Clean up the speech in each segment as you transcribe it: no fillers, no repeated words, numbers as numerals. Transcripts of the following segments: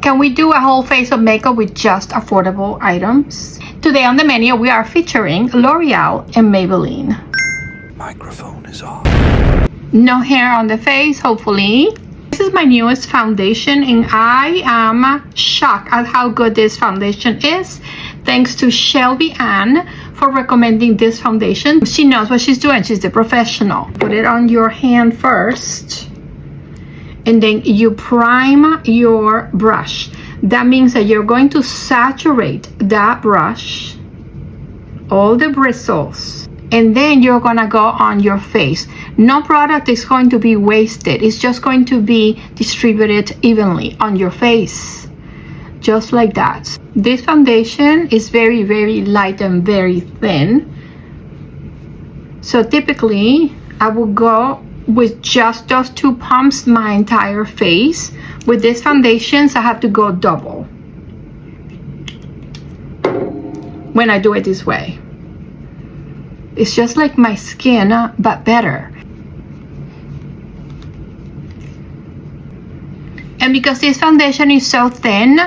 Can we do a whole face of makeup with just affordable items? Today on the menu, we are featuring L'Oréal and Maybelline. Microphone is off. No hair on the face, hopefully. This is my newest foundation and I am shocked at how good this foundation is. Thanks to Shelby Ann for recommending this foundation. She knows what she's doing. She's the professional. Put it on your hand first. And then you prime your brush. That means that you're going to saturate that brush, all the bristles, and then you're gonna go on your face. No product is going to be wasted. It's just going to be distributed evenly on your face, just like that. This foundation is very, very light and very thin. So typically, I will go with just those two pumps my entire face. With these foundations, I have to go double when I do it this way. It's just like my skin, but better. And because this foundation is so thin,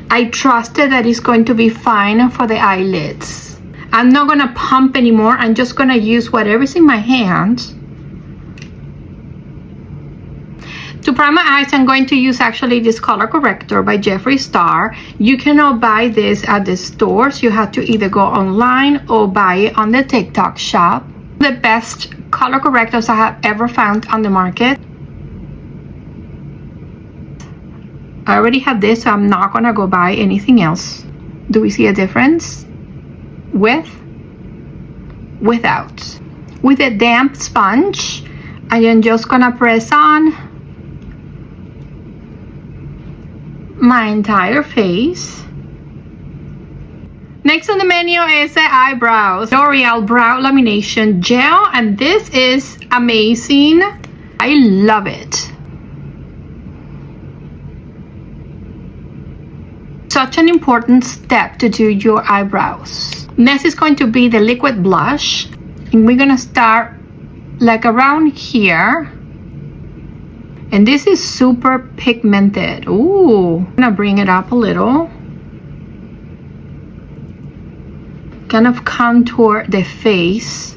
I trusted that it's going to be fine for the eyelids. I'm not gonna pump anymore. I'm just gonna use whatever's in my hand. To prime my eyes, I'm going to use actually this color corrector by Jeffree Star. You cannot buy this at the stores. You have to either go online or buy it on the TikTok shop. The best color correctors I have ever found on the market. I already have this, so I'm not gonna go buy anything else. Do we see a difference? With, without. With a damp sponge, I am just gonna press on my entire face. Next on the menu is the eyebrows. L'Oreal Brow Lamination Gel, and this is amazing. I love it. Such an important step to do your eyebrows. Next is going to be the liquid blush, and we're gonna start like around here. And this is super pigmented. Ooh, I'm gonna bring it up a little. Kind of contour the face.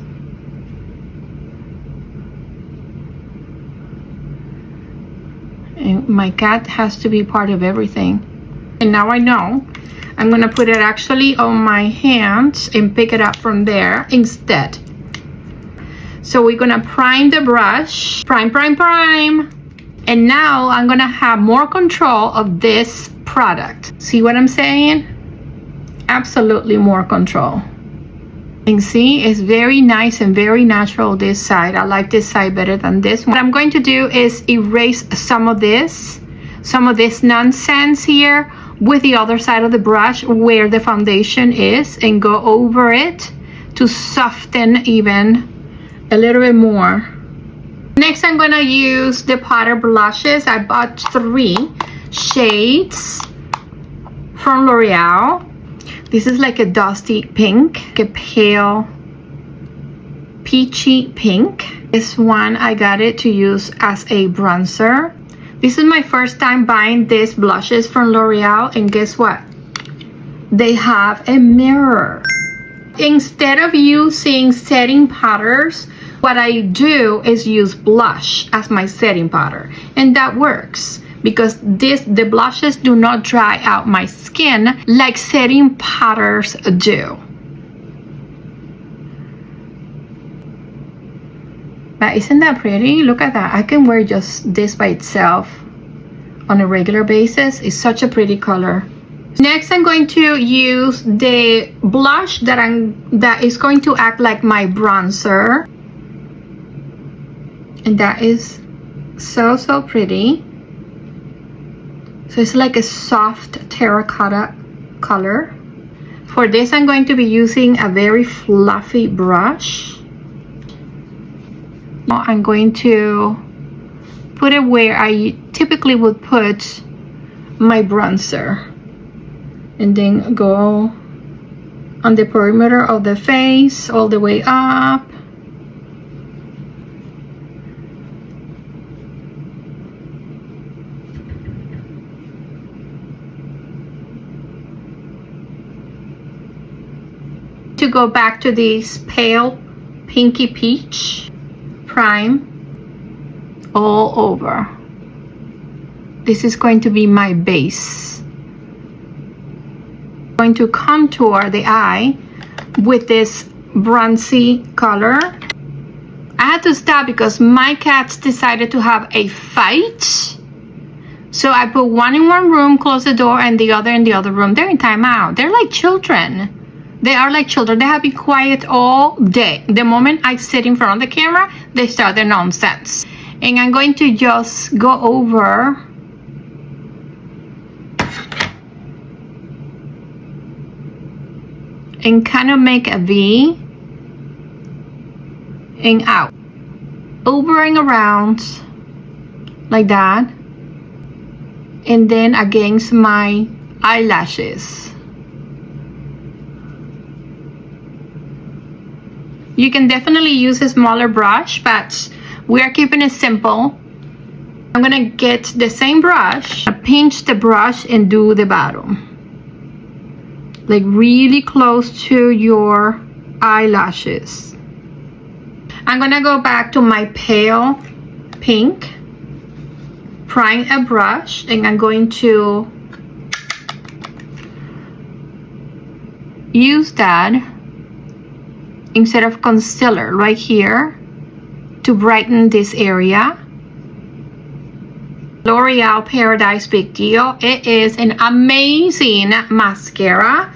And my cat has to be part of everything. And now I know. I'm gonna put it actually on my hands and pick it up from there instead. So we're gonna prime the brush. Prime, prime, prime. And now I'm gonna have more control of this product. See what I'm saying? Absolutely more control. And see, it's very nice and very natural this side. I like this side better than this one. What I'm going to do is erase some of this nonsense here with the other side of the brush where the foundation is and go over it to soften even a little bit more. Next, I'm gonna use the powder blushes. I bought 3 shades from L'Oreal. This is like a dusty pink, a pale peachy pink. This one, I got it to use as a bronzer. This is my first time buying these blushes from L'Oreal, and guess what? They have a mirror. Instead of using setting powders, what I do is use blush as my setting powder, and that works because the blushes do not dry out my skin like setting powders do. But isn't that pretty? Look at that. I can wear just this by itself on a regular basis. It's such a pretty color. Next, I'm going to use the blush that is going to act like my bronzer. And that is so pretty. So it's like a soft terracotta color. For this, I'm going to be using a very fluffy brush. I'm going to put it where I typically would put my bronzer, and then go on the perimeter of the face all the way up. to go back to this pale pinky peach. Prime all over. This is going to be my base. I'm going to contour the eye with this bronzy color. I had to stop because my cats decided to have a fight. So I put one in one room, close the door, and the other in the other room. They're in timeout. They're like children. They are like children. They have been quiet all day. The moment I sit in front of the camera, they start their nonsense. And I'm going to just go over and kind of make a V and out. Over and around like that. And then against my eyelashes. You can definitely use a smaller brush, but we are keeping it simple. I'm gonna get the same brush, pinch the brush and do the bottom. Like really close to your eyelashes. I'm gonna go back to my pale pink, prime a brush, and I'm going to use that instead of concealer right here to brighten this area. L'Oreal Paradise Big Deal. It is an amazing mascara.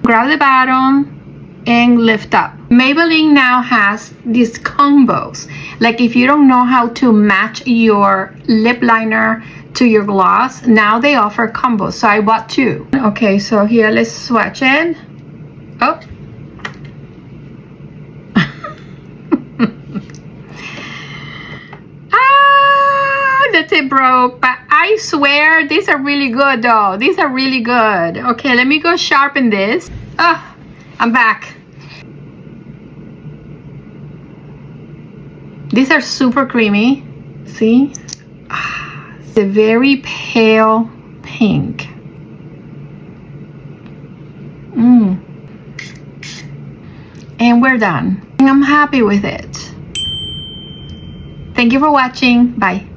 Grab the bottom and lift up. Maybelline now has these combos. Like if you don't know how to match your lip liner to your gloss, now they offer combos. So I bought two. Okay, so here let's swatch it. Oh. That's it, broke. But I swear these are really good though. These are really good. Okay, let me go sharpen this. Oh, I'm back. These are super creamy. See? It's a very pale pink. And we're done. I'm happy with it. Thank you for watching. Bye.